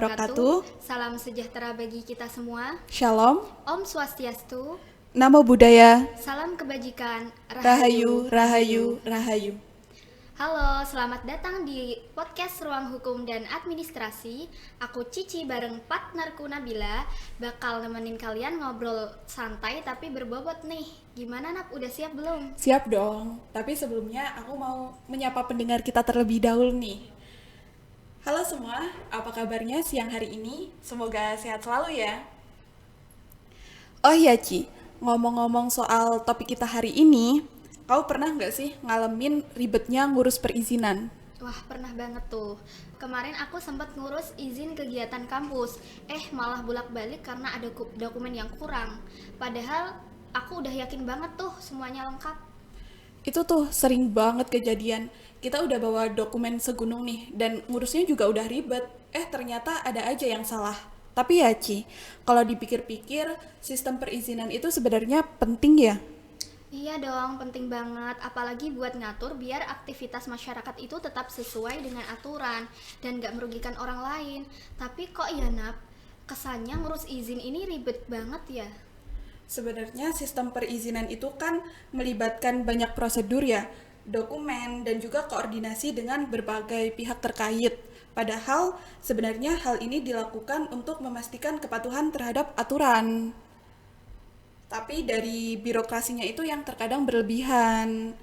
wabarakatuh. Salam sejahtera bagi kita semua. Shalom. Om Swastiastu. Namo Buddhaya. Salam kebajikan. Rahayu, rahayu, rahayu. Halo, selamat datang di podcast Ruang Hukum dan Administrasi. Aku Cici bareng partnerku Nabila bakal nemenin kalian ngobrol santai tapi berbobot nih. Gimana Nap, udah siap belum? Siap dong. Tapi sebelumnya aku mau menyapa pendengar kita terlebih dahulu nih. Halo semua, apa kabarnya siang hari ini? Semoga sehat selalu ya. Oh iya Ci, ngomong-ngomong soal topik kita hari ini, kau pernah nggak sih ngalamin ribetnya ngurus perizinan? Wah, pernah banget tuh. Kemarin aku sempat ngurus izin kegiatan kampus. Malah bolak-balik karena ada dokumen yang kurang. Padahal aku udah yakin banget tuh semuanya lengkap. Itu tuh sering banget kejadian. Kita udah bawa dokumen segunung nih, dan ngurusnya juga udah ribet. Ternyata ada aja yang salah. Tapi ya Ci, kalau dipikir-pikir, sistem perizinan itu sebenarnya penting ya? Iya dong, penting banget. Apalagi buat ngatur biar aktivitas masyarakat itu tetap sesuai dengan aturan dan gak merugikan orang lain. Tapi kok ya Nap, kesannya ngurus izin ini ribet banget ya? Sebenarnya sistem perizinan itu kan melibatkan banyak prosedur ya, dokumen, dan juga koordinasi dengan berbagai pihak terkait. Padahal sebenarnya hal ini dilakukan untuk memastikan kepatuhan terhadap aturan. Tapi dari birokrasinya itu yang terkadang berlebihan.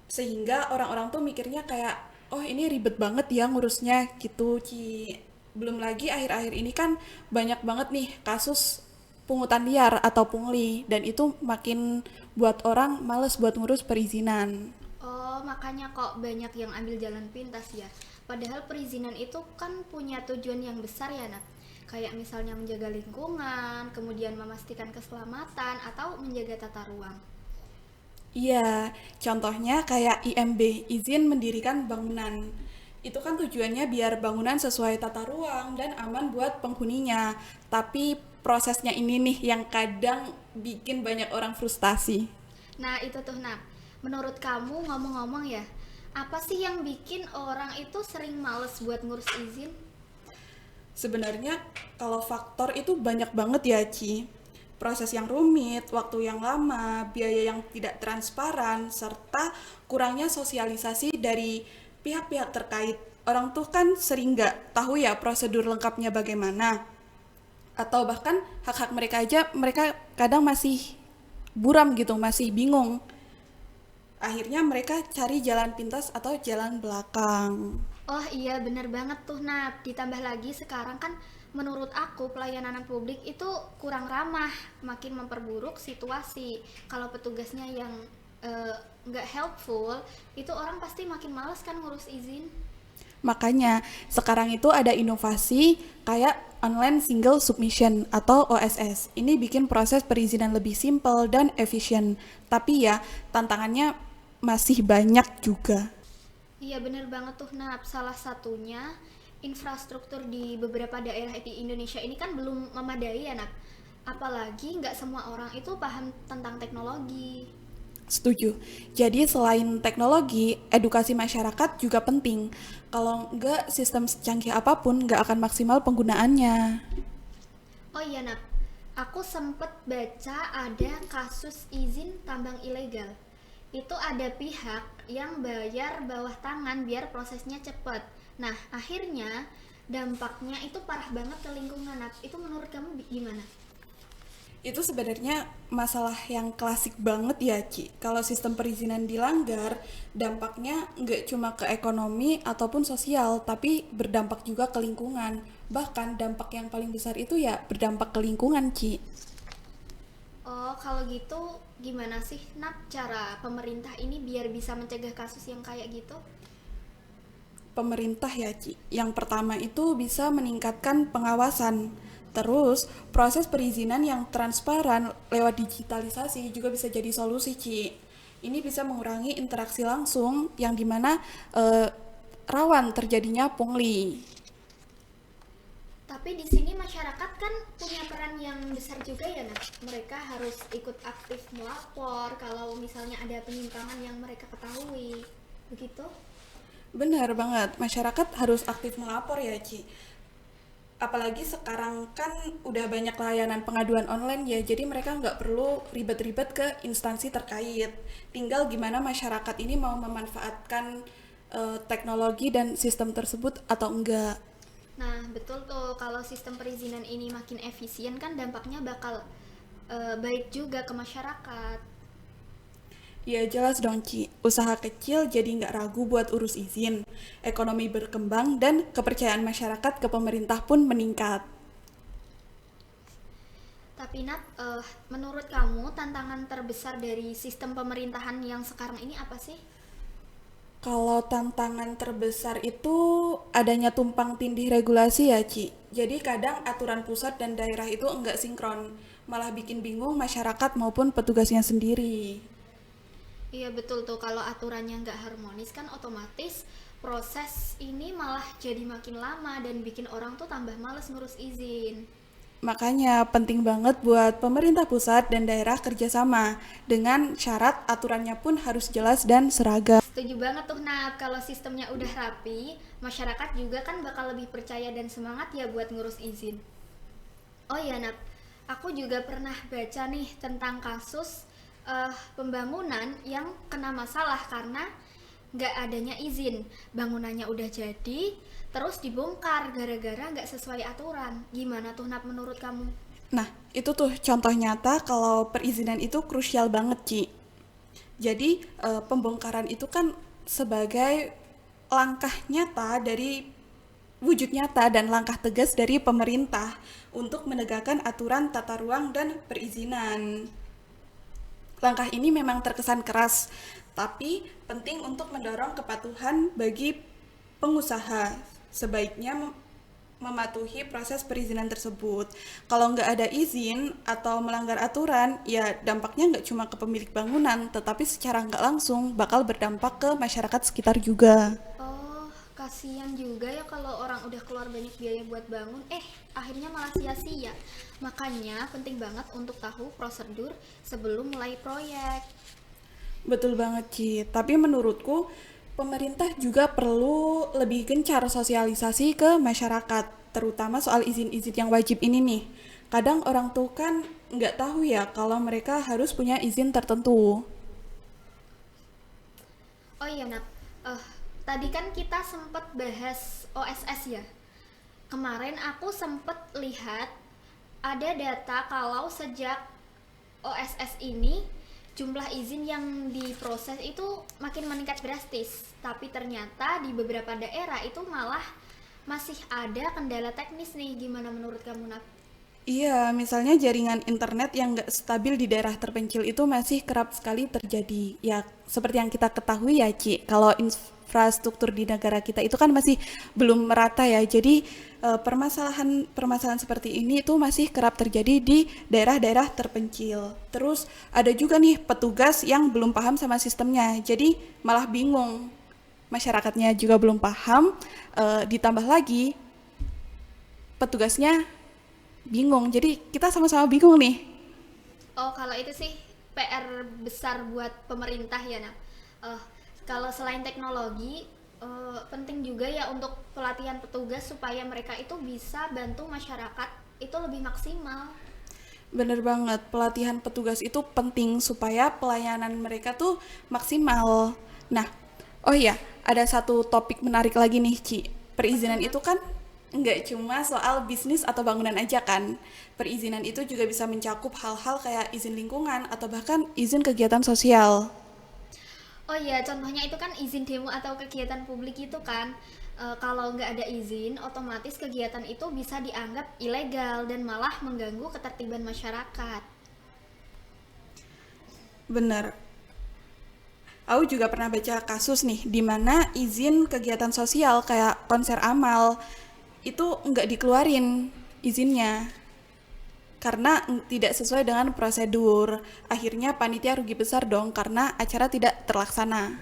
Sehingga orang-orang tuh mikirnya kayak, oh ini ribet banget ya ngurusnya gitu, Ci. Belum lagi akhir-akhir ini kan banyak banget nih kasus pungutan liar atau pungli, dan itu makin buat orang males buat ngurus perizinan. Oh, makanya kok banyak yang ambil jalan pintas ya. Padahal perizinan itu kan punya tujuan yang besar ya, Nat. Kayak misalnya menjaga lingkungan, kemudian memastikan keselamatan, atau menjaga tata ruang. Iya, contohnya kayak IMB, izin mendirikan bangunan. Itu kan tujuannya biar bangunan sesuai tata ruang dan aman buat penghuninya. Tapi prosesnya ini nih yang kadang bikin banyak orang frustasi. Nah, itu tuh, Nat. Menurut kamu, ngomong-ngomong ya, apa sih yang bikin orang itu sering males buat ngurus izin? Sebenarnya kalau faktor itu banyak banget ya, Ci. Proses yang rumit, waktu yang lama, biaya yang tidak transparan, serta kurangnya sosialisasi dari pihak-pihak terkait. Orang tuh kan sering nggak tahu ya prosedur lengkapnya bagaimana. Atau bahkan hak-hak mereka aja mereka kadang masih buram gitu, masih bingung. Akhirnya mereka cari jalan pintas atau jalan belakang. Oh iya, bener banget tuh, Nat. Ditambah lagi sekarang kan menurut aku pelayanan publik itu kurang ramah, makin memperburuk situasi. Kalau petugasnya yang nggak helpful, itu orang pasti makin males kan ngurus izin. Makanya sekarang itu ada inovasi kayak online single submission atau OSS. Ini bikin proses perizinan lebih simpel dan efisien. Tapi ya tantangannya masih banyak juga. Iya bener banget tuh, Nat. Salah satunya infrastruktur di beberapa daerah di Indonesia ini kan belum memadai ya, Nat. Apalagi nggak semua orang itu paham tentang teknologi. Setuju. Jadi selain teknologi, edukasi masyarakat juga penting. Kalau enggak, sistem secanggih apapun nggak akan maksimal penggunaannya. Oh iya, Nat. Aku sempet baca ada kasus izin tambang ilegal. Itu ada pihak yang bayar bawah tangan biar prosesnya cepet. Nah, akhirnya dampaknya itu parah banget ke lingkungan, Nat. Itu menurut kamu gimana? Itu sebenarnya masalah yang klasik banget ya, Ci. Kalau sistem perizinan dilanggar, dampaknya nggak cuma ke ekonomi ataupun sosial, tapi berdampak juga ke lingkungan. Bahkan dampak yang paling besar itu ya berdampak ke lingkungan, Ci. Oh, kalau gitu gimana sih, Nat, cara pemerintah ini biar bisa mencegah kasus yang kayak gitu? Pemerintah ya, Ci. Yang pertama itu bisa meningkatkan pengawasan. Terus, proses perizinan yang transparan lewat digitalisasi juga bisa jadi solusi, Ci. Ini bisa mengurangi interaksi langsung yang dimana eh, rawan terjadinya pungli. Tapi di sini masyarakat kan punya peran yang besar juga ya, Nat. Mereka harus ikut aktif melapor kalau misalnya ada penyimpangan yang mereka ketahui. Begitu? Benar banget, masyarakat harus aktif melapor ya, Ci. Apalagi sekarang kan udah banyak layanan pengaduan online ya, jadi mereka nggak perlu ribet-ribet ke instansi terkait. Tinggal gimana masyarakat ini mau memanfaatkan teknologi dan sistem tersebut atau enggak. Nah, betul tuh, kalau sistem perizinan ini makin efisien kan dampaknya bakal baik juga ke masyarakat. Ya jelas dong Ci, usaha kecil jadi nggak ragu buat urus izin, ekonomi berkembang, dan kepercayaan masyarakat ke pemerintah pun meningkat. Tapi Nat, menurut kamu tantangan terbesar dari sistem pemerintahan yang sekarang ini apa sih? Kalau tantangan terbesar itu adanya tumpang tindih regulasi ya Ci. Jadi kadang aturan pusat dan daerah itu enggak sinkron, malah bikin bingung masyarakat maupun petugasnya sendiri. Iya betul tuh, kalau aturannya nggak harmonis kan otomatis proses ini malah jadi makin lama dan bikin orang tuh tambah males ngurus izin. Makanya penting banget buat pemerintah pusat dan daerah kerjasama dengan syarat aturannya pun harus jelas dan seragam. Setuju banget tuh Nat, kalau sistemnya udah rapi, masyarakat juga kan bakal lebih percaya dan semangat ya buat ngurus izin. Oh iya Nat, aku juga pernah baca nih tentang kasus pembangunan yang kena masalah karena nggak adanya izin. Bangunannya udah jadi, terus dibongkar gara-gara nggak sesuai aturan. Gimana tuh Nat menurut kamu? Nah, itu tuh contoh nyata kalau perizinan itu krusial banget, Ci. Jadi, pembongkaran itu kan sebagai langkah nyata dari wujud nyata dan langkah tegas dari pemerintah untuk menegakkan aturan tata ruang dan perizinan. Langkah ini memang terkesan keras, tapi penting untuk mendorong kepatuhan bagi pengusaha. Sebaiknya mematuhi proses perizinan tersebut. Kalau nggak ada izin atau melanggar aturan, ya dampaknya nggak cuma ke pemilik bangunan, tetapi secara nggak langsung bakal berdampak ke masyarakat sekitar juga. Oh, kasihan juga ya kalau orang udah keluar banyak biaya buat bangun, akhirnya malah sia-sia. Makanya penting banget untuk tahu prosedur sebelum mulai proyek. Betul banget, Ci. Tapi menurutku, pemerintah juga perlu lebih gencar sosialisasi ke masyarakat, terutama soal izin-izin yang wajib ini nih. Kadang orang tuh kan nggak tahu ya kalau mereka harus punya izin tertentu. Oh iya Nat, eh tadi kan kita sempet bahas OSS ya. Kemarin aku sempet lihat ada data kalau sejak OSS ini jumlah izin yang diproses itu makin meningkat drastis. Tapi ternyata di beberapa daerah itu malah masih ada kendala teknis nih. Gimana menurut kamu Nat? Iya, misalnya jaringan internet yang nggak stabil di daerah terpencil itu masih kerap sekali terjadi. Ya, seperti yang kita ketahui ya, Ci, kalau infrastruktur di negara kita itu kan masih belum merata ya. Jadi permasalahan seperti ini itu masih kerap terjadi di daerah-daerah terpencil. Terus ada juga nih petugas yang belum paham sama sistemnya. Jadi malah bingung. Masyarakatnya juga belum paham, ditambah lagi petugasnya bingung. Jadi kita sama-sama bingung nih. Oh, kalau itu sih PR besar buat pemerintah ya, Nak. Eh, kalau selain teknologi, penting juga ya untuk pelatihan petugas supaya mereka itu bisa bantu masyarakat itu lebih maksimal. Bener banget, pelatihan petugas itu penting supaya pelayanan mereka tuh maksimal. Nah, oh iya, ada satu topik menarik lagi nih, Ci. Apa tuh, Perizinan Nak? itu kan nggak cuma soal bisnis atau bangunan aja kan. Perizinan itu juga bisa mencakup hal-hal kayak izin lingkungan atau bahkan izin kegiatan sosial. Oh iya, contohnya itu kan izin demo atau kegiatan publik itu kan. Kalau nggak ada izin, otomatis kegiatan itu bisa dianggap ilegal dan malah mengganggu ketertiban masyarakat. Bener. Aku juga pernah baca kasus nih, di mana izin kegiatan sosial kayak konser amal itu nggak dikeluarin izinnya karena tidak sesuai dengan prosedur. Akhirnya panitia rugi besar dong karena acara tidak terlaksana.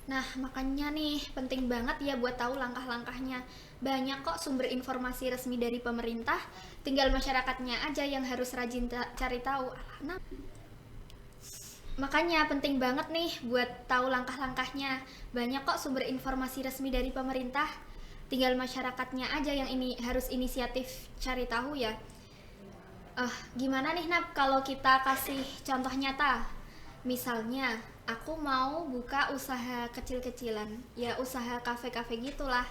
Nah, makanya nih penting banget ya buat tahu langkah-langkahnya. Banyak kok sumber informasi resmi dari pemerintah, tinggal masyarakatnya aja yang harus rajin cari tahu. Nah, makanya penting banget nih buat tahu langkah-langkahnya. Banyak kok sumber informasi resmi dari pemerintah. tinggal masyarakatnya aja yang ini harus inisiatif cari tahu ya. Gimana nih Nap kalau kita kasih contoh nyata? Misalnya aku mau buka usaha kecil-kecilan, ya usaha kafe-kafe gitulah.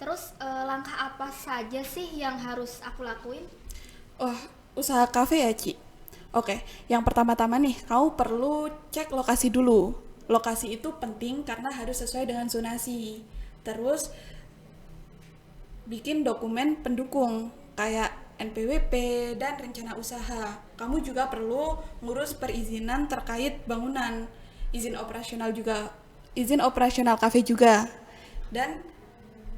Terus langkah apa saja sih yang harus aku lakuin? Oh, usaha kafe ya, Ci? Oke, yang pertama-tama nih, kamu perlu cek lokasi dulu. Lokasi itu penting karena harus sesuai dengan zonasi. Terus, bikin dokumen pendukung kayak NPWP dan rencana usaha. Kamu juga perlu ngurus perizinan terkait bangunan, izin operasional juga, izin operasional kafe juga, dan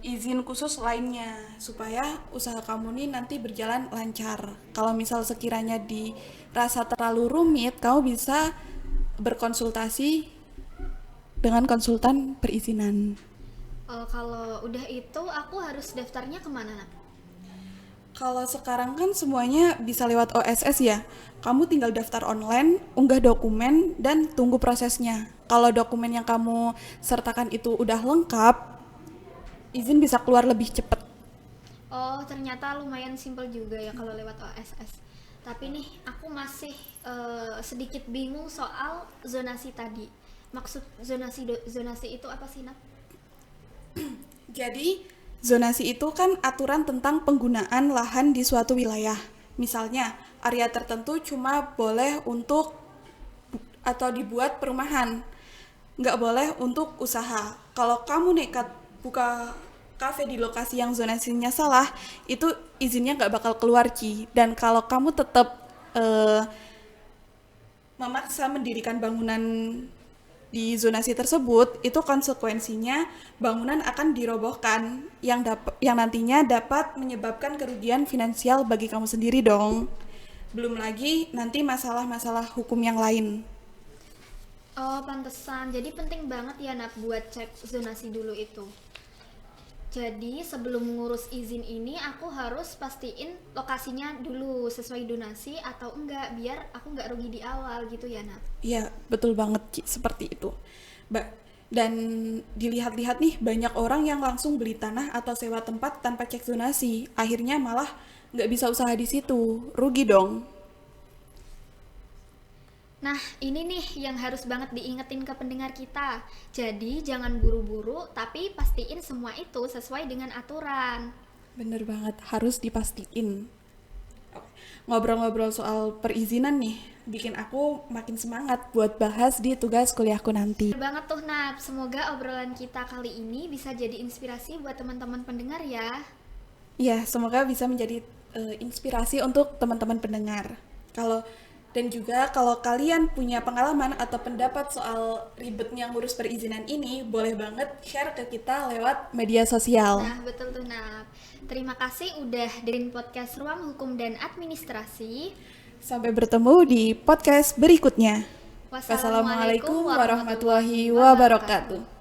izin khusus lainnya supaya usaha kamu nih nanti berjalan lancar. Kalau misal sekiranya dirasa terlalu rumit, kamu bisa berkonsultasi dengan konsultan perizinan. Kalau udah itu aku harus daftarnya kemana Nap? Kalau sekarang kan semuanya bisa lewat OSS ya. Kamu tinggal daftar online, unggah dokumen, dan tunggu prosesnya. Kalau dokumen yang kamu sertakan itu udah lengkap, izin bisa keluar lebih cepat. Oh, ternyata lumayan simpel juga ya kalau lewat OSS. Tapi nih, aku masih sedikit bingung soal zonasi tadi. Maksud zonasi itu apa sih, Nap? Jadi, zonasi itu kan aturan tentang penggunaan lahan di suatu wilayah. Misalnya, area tertentu cuma boleh untuk atau dibuat perumahan, nggak boleh untuk usaha. Kalau kamu nekat buka kafe di lokasi yang zonasinya salah, itu izinnya nggak bakal keluar, Ci. Dan kalau kamu tetap memaksa mendirikan bangunan di zonasi tersebut, itu konsekuensinya bangunan akan dirobohkan yang nantinya dapat menyebabkan kerugian finansial bagi kamu sendiri dong. Belum lagi nanti masalah-masalah hukum yang lain. Oh, pantesan. Jadi penting banget ya, Nap, buat cek zonasi dulu itu. Jadi sebelum ngurus izin ini aku harus pastiin lokasinya dulu sesuai donasi atau enggak, biar aku nggak rugi di awal gitu ya, Nap. Iya, betul banget, Ci, seperti itu. Dan dilihat-lihat nih, banyak orang yang langsung beli tanah atau sewa tempat tanpa cek zonasi. Akhirnya malah nggak bisa usaha di situ. Rugi dong. Nah, ini nih yang harus banget diingetin ke pendengar kita. Jadi jangan buru-buru, tapi pastiin semua itu sesuai dengan aturan. Bener banget, harus dipastiin. Ngobrol-ngobrol soal perizinan nih, bikin aku makin semangat buat bahas di tugas kuliahku nanti. Bener banget tuh, Nap. Semoga obrolan kita kali ini bisa jadi inspirasi buat teman-teman pendengar ya. Ya, semoga bisa menjadi inspirasi untuk teman-teman pendengar. Dan juga kalau kalian punya pengalaman atau pendapat soal ribetnya ngurus perizinan ini, boleh banget share ke kita lewat media sosial. Nah, betul tuh, Nap. Terima kasih udah dengerin podcast Ruang Hukum dan Administrasi. Sampai bertemu di podcast berikutnya. Wassalamualaikum warahmatullahi wabarakatuh.